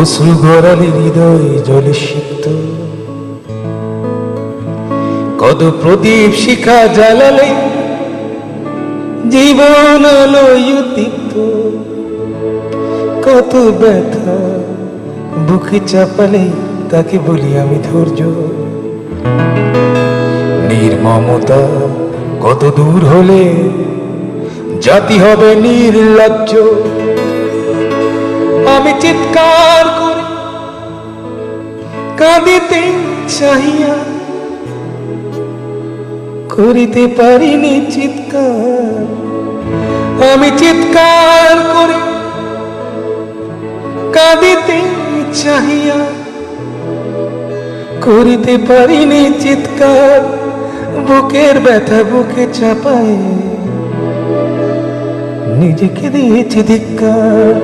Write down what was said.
অশ্রু গড়ালে হৃদয় জলে সিক্ত, কত প্রদীপ শিখা জ্বালালে জীবন আলোয় উদ্দীপ্ত, কত ব্যথা বুকে চাপালে তাকে বলি আমি ধৈর্য। নির্মমতা কত দূর হলে জাতি হবে নির্লজ্জ। আমি চিৎকার করে কাঁদিতে চাহিয়া করিতে পারিনি চিৎকার। আমি চিৎকার করে কাঁদিতে চাহিয়া করিতে পারিনি চিৎকার। বুকের ব্যথা বুকে চাপায় নিজেকে দিয়েছি ধিক্কার।